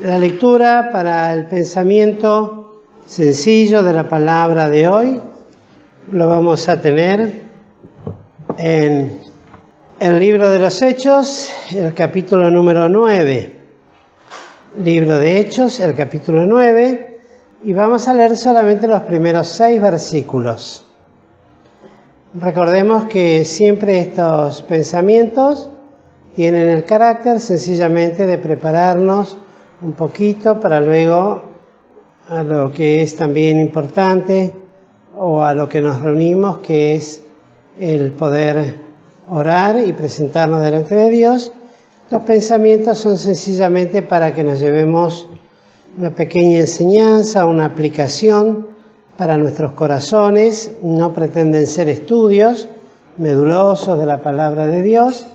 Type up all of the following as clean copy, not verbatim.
La lectura para el pensamiento sencillo de la palabra de hoy lo vamos a tener en el libro de los Hechos, el capítulo número 9. Libro de Hechos, el capítulo 9, y vamos a leer solamente los primeros 6 versículos. Recordemos que siempre estos pensamientos tienen el carácter sencillamente de prepararnos un poquito para luego a lo que es también importante o a lo que nos reunimos, que es el poder orar y presentarnos delante de Dios. Los pensamientos son sencillamente para que nos llevemos una pequeña enseñanza, una aplicación para nuestros corazones. No pretenden ser estudios medulosos de la palabra de Dios,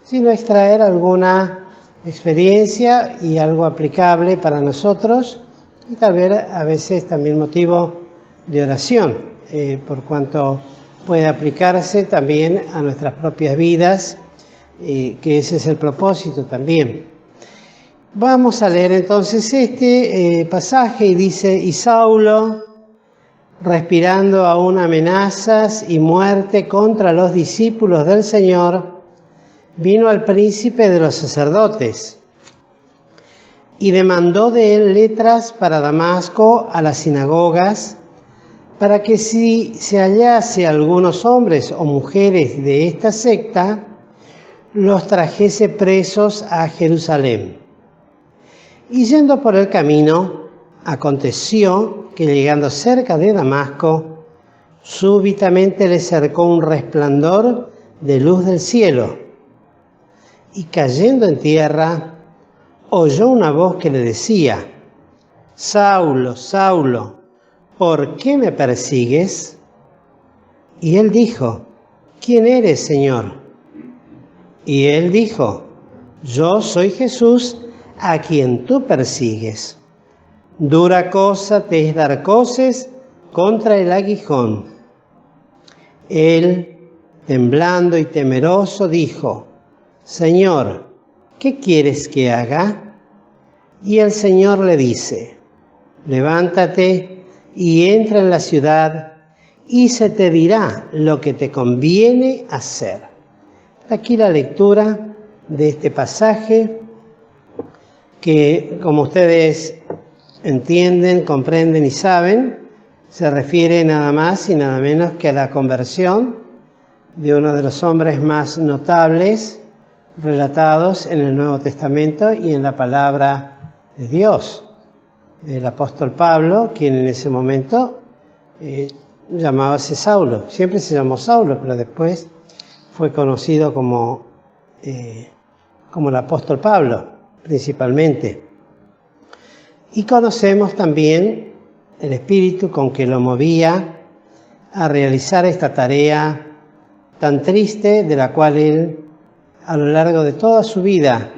sino extraer alguna experiencia y algo aplicable para nosotros, y tal vez a veces también motivo de oración, por cuanto puede aplicarse también a nuestras propias vidas, que ese es el propósito también. Vamos a leer entonces este pasaje y dice: y Saulo, respirando aún amenazas y muerte contra los discípulos del Señor, vino al príncipe de los sacerdotes y demandó de él letras para Damasco a las sinagogas, para que si se hallase algunos hombres o mujeres de esta secta, los trajese presos a Jerusalén. Y yendo por el camino, aconteció que llegando cerca de Damasco, súbitamente le cercó un resplandor de luz del cielo, y cayendo en tierra, oyó una voz que le decía: Saulo, Saulo, ¿por qué me persigues? Y él dijo: ¿quién eres, Señor? Y él dijo: yo soy Jesús, a quien tú persigues. Dura cosa te es dar coces contra el aguijón. Él, temblando y temeroso, dijo: Señor, ¿qué quieres que haga? Y el Señor le dice: levántate y entra en la ciudad, y se te dirá lo que te conviene hacer. Aquí la lectura de este pasaje, que, como ustedes entienden, comprenden y saben, se refiere nada más y nada menos que a la conversión de uno de los hombres más notables relatados en el Nuevo Testamento y en la palabra de Dios, el apóstol Pablo, quien en ese momento llamábase Saulo. Siempre se llamó Saulo, pero después fue conocido como el apóstol Pablo, principalmente. Y conocemos también el espíritu con que lo movía a realizar esta tarea tan triste, de la cual él, a lo largo de toda su vida,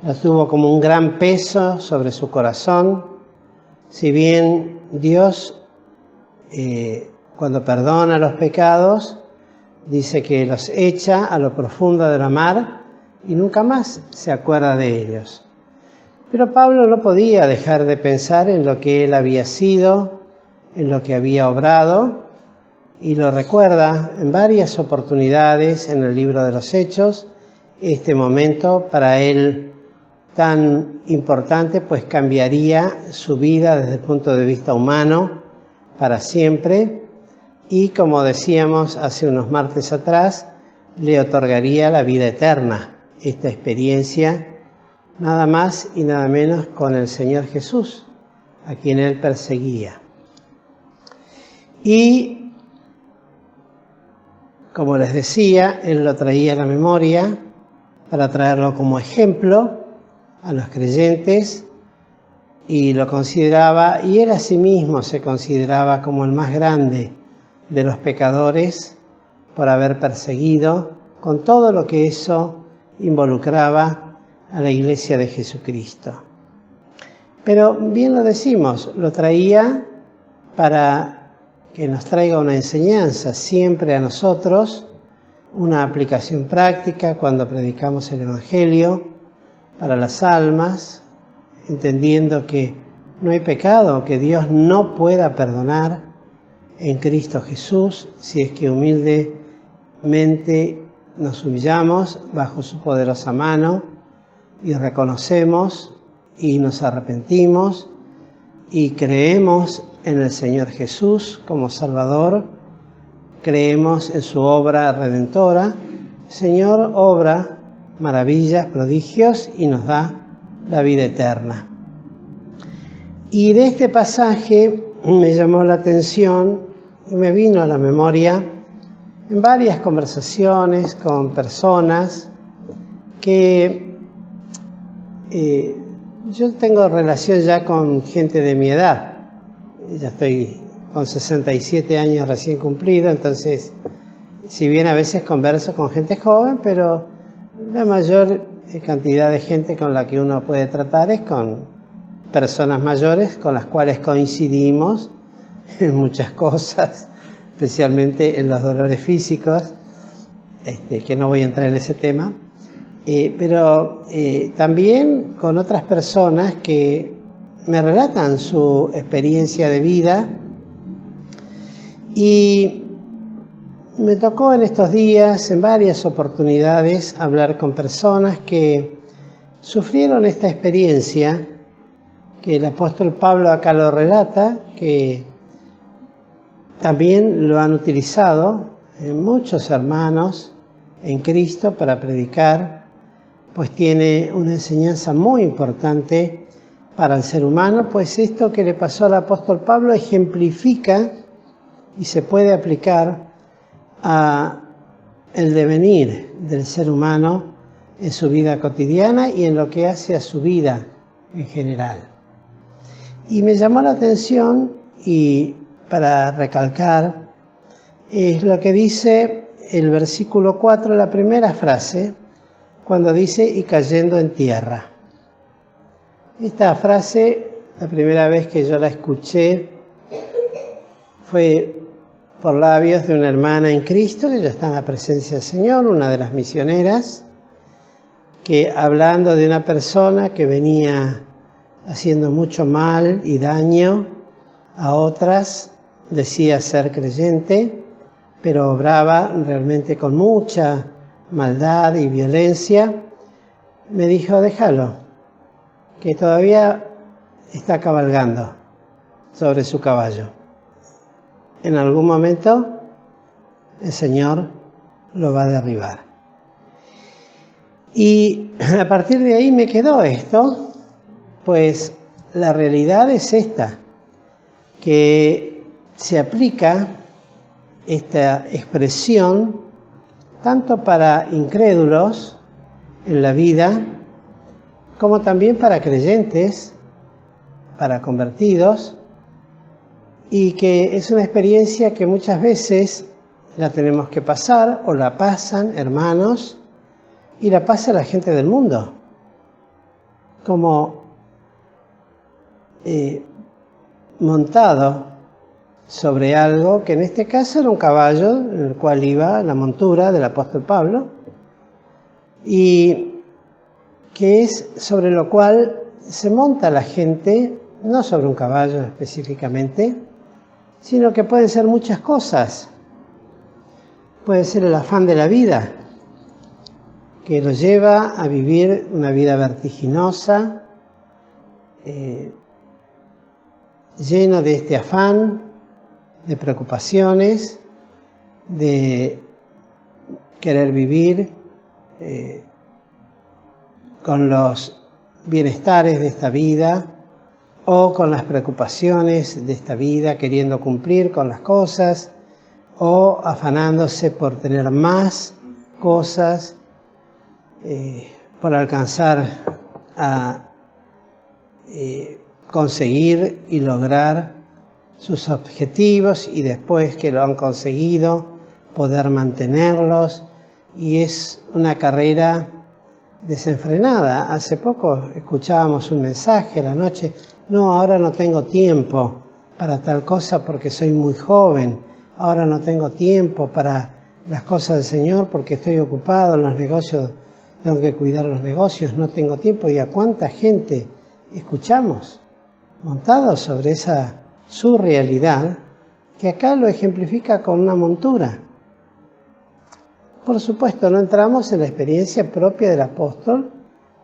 la tuvo como un gran peso sobre su corazón. Si bien Dios, cuando perdona los pecados, dice que los echa a lo profundo de la mar y nunca más se acuerda de ellos. Pero Pablo no podía dejar de pensar en lo que él había sido, en lo que había obrado, y lo recuerda en varias oportunidades en el libro de los Hechos. Este momento para él tan importante, pues cambiaría su vida desde el punto de vista humano para siempre, y como decíamos hace unos martes atrás, le otorgaría la vida eterna, esta experiencia nada más y nada menos con el Señor Jesús, a quien él perseguía. Y como les decía, él lo traía a la memoria para traerlo como ejemplo a los creyentes, y lo consideraba, y él a sí mismo se consideraba como el más grande de los pecadores por haber perseguido, con todo lo que eso involucraba, a la Iglesia de Jesucristo. Pero bien lo decimos, lo traía para que nos traiga una enseñanza siempre a nosotros, una aplicación práctica cuando predicamos el Evangelio para las almas, entendiendo que no hay pecado que Dios no pueda perdonar en Cristo Jesús, si es que humildemente nos humillamos bajo su poderosa mano y reconocemos y nos arrepentimos y creemos en el Señor Jesús como Salvador, creemos en su obra redentora. El Señor obra maravillas, prodigios y nos da la vida eterna. Y de este pasaje me llamó la atención y me vino a la memoria en varias conversaciones con personas que yo tengo relación ya con gente de mi edad. Ya estoy con 67 años recién cumplido, entonces, si bien a veces converso con gente joven, pero la mayor cantidad de gente con la que uno puede tratar es con personas mayores con las cuales coincidimos en muchas cosas, especialmente en los dolores físicos, que no voy a entrar en ese tema, pero también con otras personas que me relatan su experiencia de vida. Y me tocó en estos días, en varias oportunidades, hablar con personas que sufrieron esta experiencia, que el apóstol Pablo acá lo relata, que también lo han utilizado muchos hermanos en Cristo para predicar, pues tiene una enseñanza muy importante para el ser humano, pues esto que le pasó al apóstol Pablo ejemplifica y se puede aplicar a el devenir del ser humano en su vida cotidiana y en lo que hace a su vida en general. Y me llamó la atención, y para recalcar, es lo que dice el versículo 4, la primera frase, cuando dice, y cayendo en tierra. Esta frase, la primera vez que yo la escuché, fue por labios de una hermana en Cristo, que ya está en la presencia del Señor, una de las misioneras, que hablando de una persona que venía haciendo mucho mal y daño a otras, decía ser creyente, pero obraba realmente con mucha maldad y violencia, me dijo, déjalo, que todavía está cabalgando sobre su caballo. En algún momento el Señor lo va a derribar. Y a partir de ahí me quedó esto, pues la realidad es esta, que se aplica esta expresión tanto para incrédulos en la vida, como también para creyentes, para convertidos, y que es una experiencia que muchas veces la tenemos que pasar, o la pasan hermanos, y la pasa la gente del mundo, como montado sobre algo que en este caso era un caballo en el cual iba la montura del apóstol Pablo, y que es sobre lo cual se monta la gente, no sobre un caballo específicamente, sino que pueden ser muchas cosas. Puede ser el afán de la vida, que lo lleva a vivir una vida vertiginosa, lleno de este afán, de preocupaciones, de querer vivir con los bienestares de esta vida o con las preocupaciones de esta vida, queriendo cumplir con las cosas o afanándose por tener más cosas, por alcanzar a conseguir y lograr sus objetivos, y después que lo han conseguido, poder mantenerlos. Y es una carrera desenfrenada. Hace poco escuchábamos un mensaje a la noche, no, ahora no tengo tiempo para tal cosa porque soy muy joven, ahora no tengo tiempo para las cosas del Señor porque estoy ocupado en los negocios, tengo que cuidar los negocios, no tengo tiempo. ¿Y a cuánta gente escuchamos, montados sobre esa surrealidad, que acá lo ejemplifica con una montura. Por supuesto, no entramos en la experiencia propia del apóstol,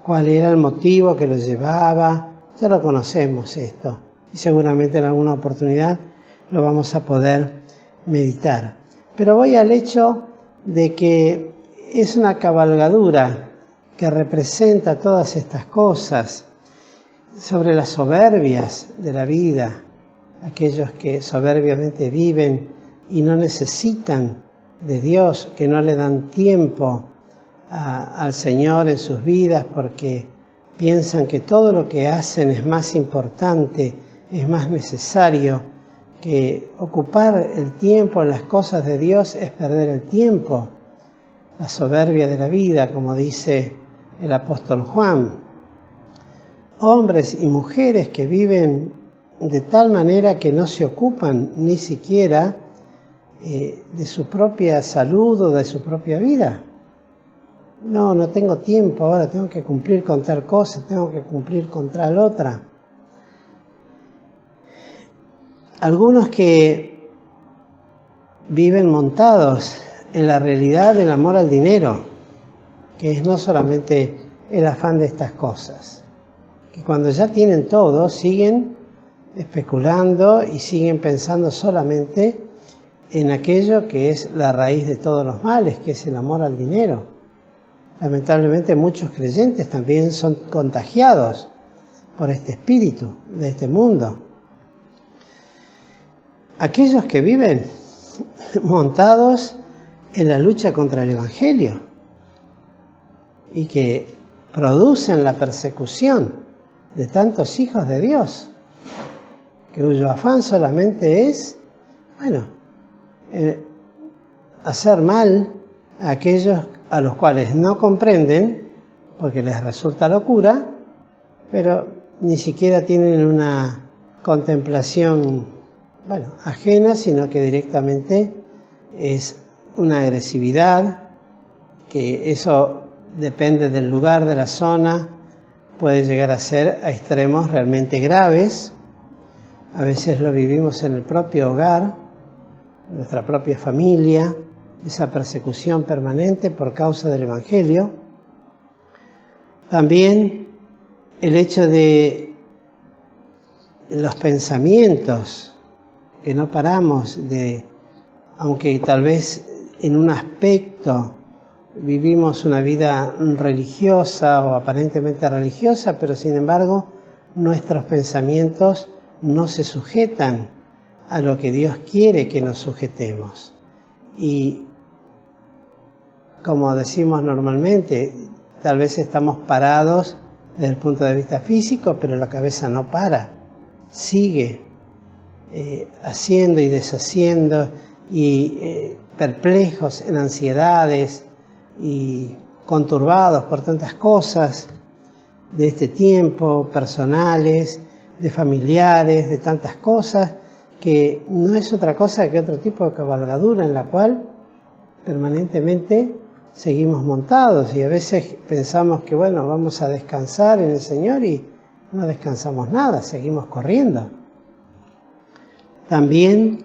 cuál era el motivo que lo llevaba, ya lo conocemos esto, y seguramente en alguna oportunidad lo vamos a poder meditar. Pero voy al hecho de que es una cabalgadura que representa todas estas cosas sobre las soberbias de la vida, aquellos que soberbiamente viven y no necesitan de Dios, que no le dan tiempo al Señor en sus vidas porque piensan que todo lo que hacen es más importante, es más necesario, que ocupar el tiempo en las cosas de Dios es perder el tiempo. La soberbia de la vida, como dice el apóstol Juan. Hombres y mujeres que viven de tal manera que no se ocupan ni siquiera de su propia salud o de su propia vida. No tengo tiempo ahora, tengo que cumplir con tal cosa, tengo que cumplir con tal otra. Algunos que viven montados en la realidad del amor al dinero, que es no solamente el afán de estas cosas, que cuando ya tienen todo siguen especulando y siguen pensando solamente en aquello que es la raíz de todos los males, que es el amor al dinero. Lamentablemente muchos creyentes también son contagiados por este espíritu de este mundo. Aquellos que viven montados en la lucha contra el Evangelio y que producen la persecución de tantos hijos de Dios, cuyo afán solamente es, hacer mal a aquellos a los cuales no comprenden, porque les resulta locura, pero ni siquiera tienen una contemplación ajena, sino que directamente es una agresividad, que eso depende del lugar, de la zona, puede llegar a ser a extremos realmente graves. A veces lo vivimos en el propio hogar, en nuestra propia familia, esa persecución permanente por causa del Evangelio. También el hecho de los pensamientos que no paramos de, aunque tal vez en un aspecto vivimos una vida religiosa o aparentemente religiosa, pero sin embargo nuestros pensamientos no se sujetan a lo que Dios quiere que nos sujetemos. Y como decimos normalmente, tal vez estamos parados desde el punto de vista físico, pero la cabeza no para, sigue haciendo y deshaciendo y perplejos en ansiedades y conturbados por tantas cosas de este tiempo, personales, de familiares, de tantas cosas, que no es otra cosa que otro tipo de cabalgadura en la cual permanentemente seguimos montados y a veces pensamos que vamos a descansar en el Señor y no descansamos nada, seguimos corriendo. También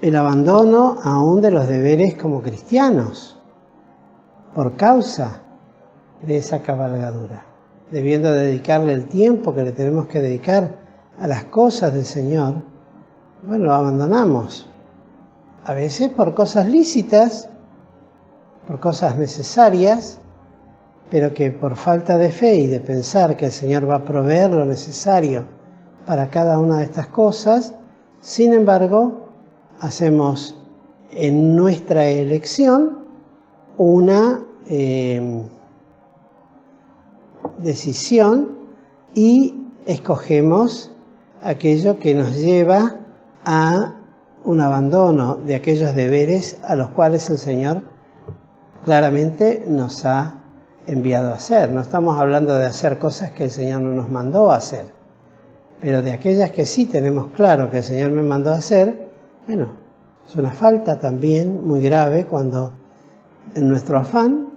el abandono aún de los deberes como cristianos por causa de esa cabalgadura, debiendo dedicarle el tiempo que le tenemos que dedicar a las cosas del Señor, lo abandonamos. A veces por cosas lícitas, por cosas necesarias, pero que por falta de fe y de pensar que el Señor va a proveer lo necesario para cada una de estas cosas, sin embargo, hacemos en nuestra elección una decisión y escogemos aquello que nos lleva a un abandono de aquellos deberes a los cuales el Señor claramente nos ha enviado a hacer. No estamos hablando de hacer cosas que el Señor no nos mandó a hacer, pero de aquellas que sí tenemos claro que el Señor me mandó a hacer, es una falta también muy grave cuando en nuestro afán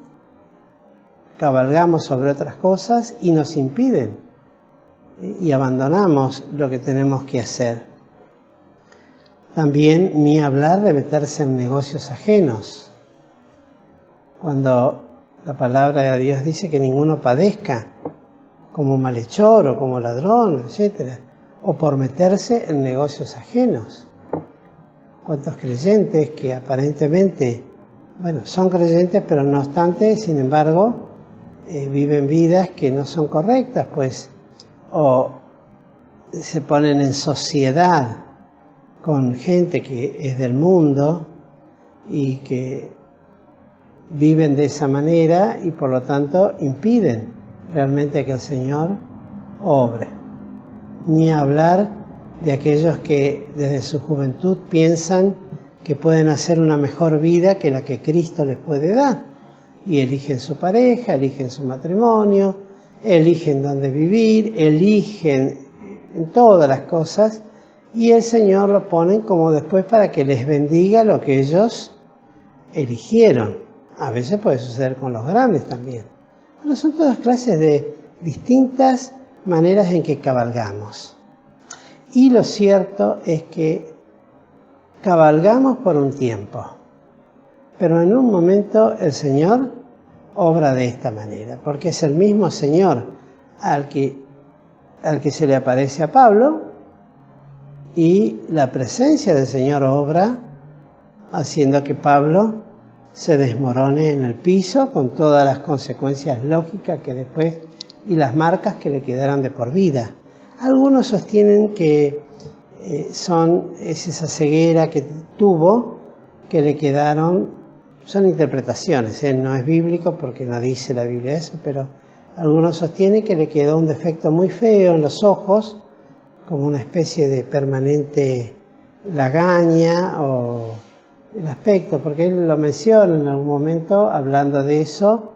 cabalgamos sobre otras cosas y nos impiden y abandonamos lo que tenemos que hacer. También ni hablar de meterse en negocios ajenos. Cuando la palabra de Dios dice que ninguno padezca como malhechor o como ladrón, etc. O por meterse en negocios ajenos. ¿Cuántos creyentes que aparentemente, son creyentes, pero no obstante, sin embargo, viven vidas que no son correctas, pues, o se ponen en sociedad con gente que es del mundo y que viven de esa manera y por lo tanto impiden realmente que el Señor obre. Ni hablar de aquellos que desde su juventud piensan que pueden hacer una mejor vida que la que Cristo les puede dar. Y eligen su pareja, eligen su matrimonio, eligen dónde vivir, eligen en todas las cosas, y el Señor lo ponen como después para que les bendiga lo que ellos eligieron. A veces puede suceder con los grandes también. Pero son todas clases de distintas maneras en que cabalgamos. Y lo cierto es que cabalgamos por un tiempo, pero en un momento el Señor obra de esta manera, porque es el mismo Señor al que se le aparece a Pablo, y la presencia del Señor obra haciendo que Pablo se desmorone en el piso con todas las consecuencias lógicas que después y las marcas que le quedaron de por vida. Algunos sostienen que es esa ceguera que tuvo, que le quedaron, son interpretaciones, no es bíblico porque no dice la Biblia eso, pero algunos sostienen que le quedó un defecto muy feo en los ojos, como una especie de permanente lagaña o el aspecto, porque él lo menciona en algún momento hablando de eso,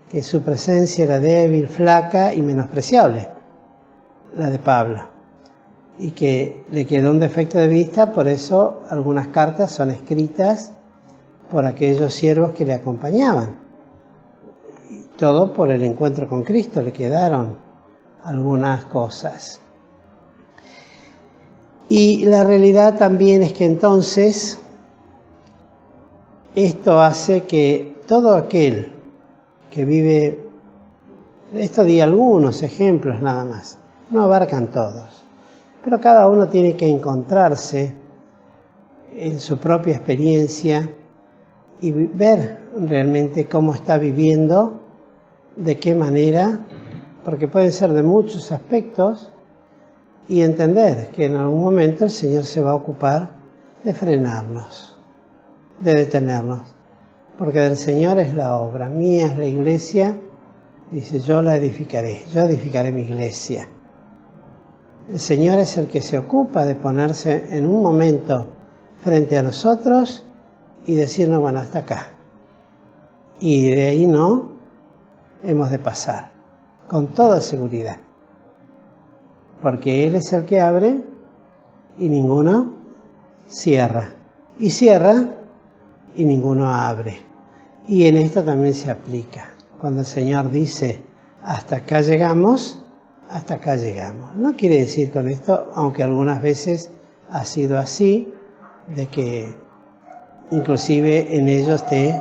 que su presencia era débil, flaca y menospreciable, la de Pablo, y que le quedó un defecto de vista, por eso algunas cartas son escritas por aquellos siervos que le acompañaban. Y todo por el encuentro con Cristo le quedaron algunas cosas. Y la realidad también es que entonces esto hace que todo aquel que vive, esto di algunos ejemplos nada más, no abarcan todos, pero cada uno tiene que encontrarse en su propia experiencia y ver realmente cómo está viviendo, de qué manera, porque pueden ser de muchos aspectos, y entender que en algún momento el Señor se va a ocupar de frenarnos, de detenernos, porque del Señor es la obra, mía es la iglesia, dice, yo la edificaré, yo edificaré mi iglesia. El Señor es el que se ocupa de ponerse en un momento frente a nosotros y decirnos, bueno, hasta acá. Y de ahí no hemos de pasar, con toda seguridad. Porque Él es el que abre y ninguno cierra. Y cierra y ninguno abre. Y en esto también se aplica. Cuando el Señor dice, hasta acá llegamos, hasta acá llegamos. No quiere decir con esto, aunque algunas veces ha sido así, de que inclusive en ello esté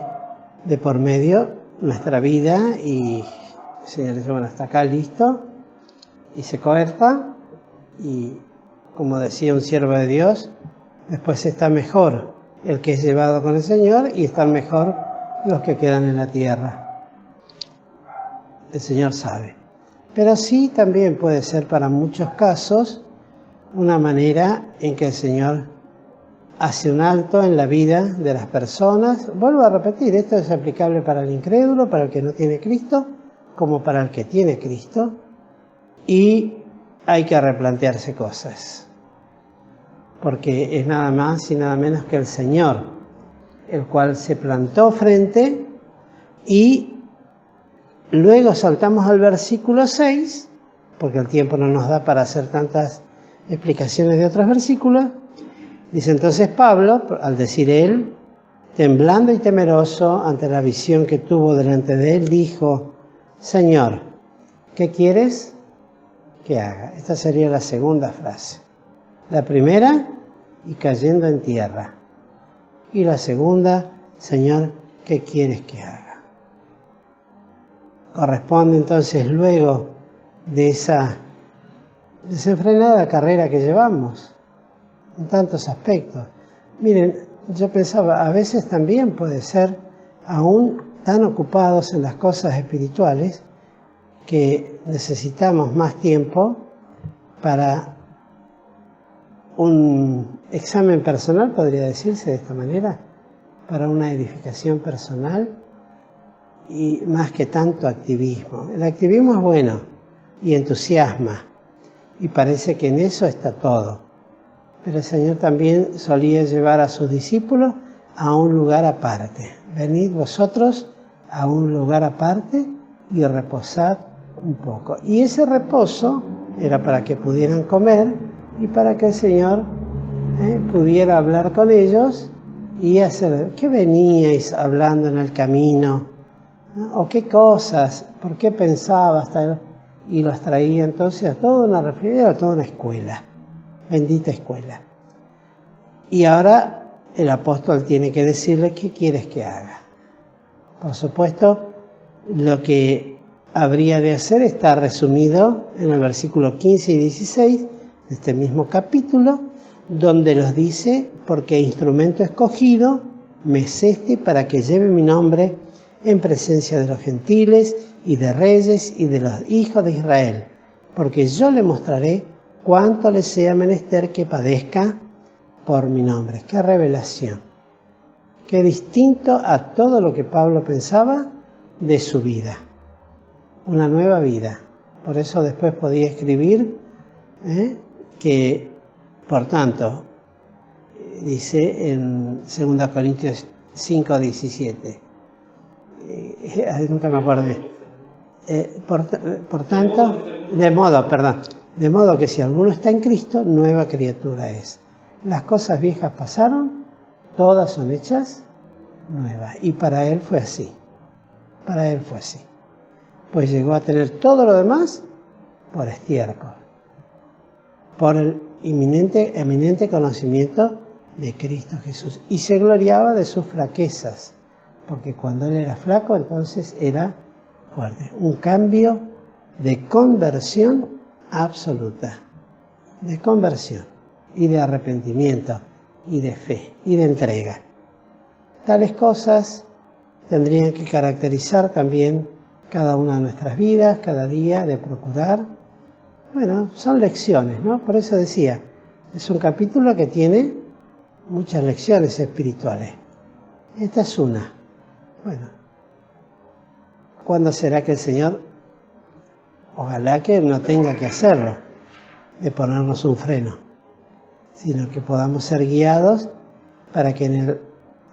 de por medio nuestra vida y el Señor dice, bueno, hasta acá listo, y se corta, y como decía un siervo de Dios, después está mejor el que es llevado con el Señor y están mejor los que quedan en la tierra. El Señor sabe. Pero sí también puede ser para muchos casos una manera en que el Señor hace un alto en la vida de las personas. Vuelvo a repetir, esto es aplicable para el incrédulo, para el que no tiene Cristo, como para el que tiene Cristo. Y hay que replantearse cosas, porque es nada más y nada menos que el Señor, el cual se plantó frente, y luego saltamos al versículo 6, porque el tiempo no nos da para hacer tantas explicaciones de otros versículos. Dice entonces Pablo, al decir él, temblando y temeroso ante la visión que tuvo delante de él, dijo, Señor, ¿qué quieres? que haga? Esta sería la segunda frase. La primera, y cayendo en tierra. Y la segunda, Señor, ¿qué quieres que haga? Corresponde entonces luego de esa desenfrenada carrera que llevamos, en tantos aspectos. Miren, yo pensaba, a veces también puede ser, aún tan ocupados en las cosas espirituales, que necesitamos más tiempo para un examen personal, podría decirse de esta manera, para una edificación personal, y más que tanto activismo. El activismo es bueno y entusiasma, y parece que en eso está todo. Pero el Señor también solía llevar a sus discípulos a un lugar aparte. Venid vosotros a un lugar aparte y reposad un poco. Y ese reposo era para que pudieran comer y para que el Señor pudiera hablar con ellos y hacer, ¿qué veníais hablando en el camino? ¿O qué cosas? ¿Por qué pensabas? Y los traía entonces a toda una reflexión, a toda una escuela. Bendita escuela. Y ahora el apóstol tiene que decirle qué quieres que haga. Por supuesto, lo que habría de hacer está resumido en el versículo 15 y 16 de este mismo capítulo, donde los dice, porque instrumento escogido me es este para que lleve mi nombre en presencia de los gentiles y de reyes y de los hijos de Israel, porque yo le mostraré cuánto le sea menester que padezca por mi nombre. ¡Qué revelación! Qué distinto a todo lo que Pablo pensaba de su vida. Una nueva vida. Por eso después podía escribir que, por tanto, dice en 2 Corintios 5, 17. Nunca me acuerdo. Por tanto, de modo que si alguno está en Cristo, nueva criatura es. Las cosas viejas pasaron, todas son hechas nuevas. Y para él fue así. Para él fue así. Pues llegó a tener todo lo demás por estiércol. Por el eminente conocimiento de Cristo Jesús. Y se gloriaba de sus flaquezas. Porque cuando él era flaco, entonces era fuerte. Un cambio de conversión absoluta, de conversión y de arrepentimiento y de fe y de entrega. Tales cosas tendrían que caracterizar también cada una de nuestras vidas, cada día de procurar. Bueno, son lecciones, ¿no? Por eso decía, es un capítulo que tiene muchas lecciones espirituales. Esta es una. Bueno, ¿cuándo será que el Señor, ojalá que no tenga que hacerlo, de ponernos un freno, sino que podamos ser guiados para que en el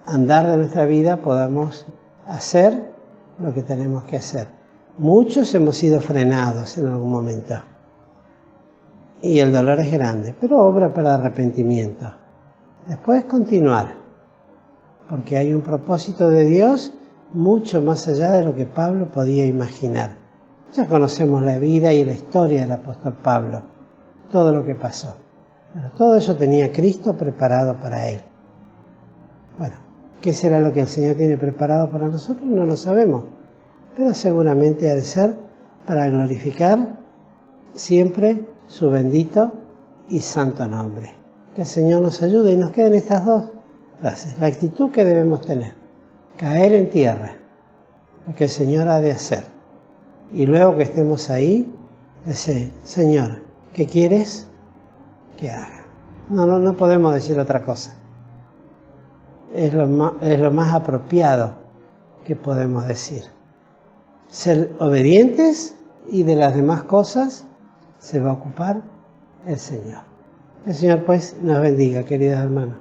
andar de nuestra vida podamos hacer lo que tenemos que hacer? Muchos hemos sido frenados en algún momento y el dolor es grande, pero obra para arrepentimiento. Después continuar, porque hay un propósito de Dios mucho más allá de lo que Pablo podía imaginar. Ya conocemos la vida y la historia del apóstol Pablo, todo lo que pasó. Pero todo eso tenía Cristo preparado para él. Bueno, ¿qué será lo que el Señor tiene preparado para nosotros? No lo sabemos, pero seguramente ha de ser para glorificar siempre su bendito y santo nombre. Que el Señor nos ayude y nos queden estas dos frases. La actitud que debemos tener, caer en tierra, lo que el Señor ha de hacer. Y luego que estemos ahí, decir, Señor, ¿qué quieres que haga? No podemos decir otra cosa. Es lo más apropiado que podemos decir. Ser obedientes y de las demás cosas se va a ocupar el Señor. El Señor pues nos bendiga, queridos hermanos.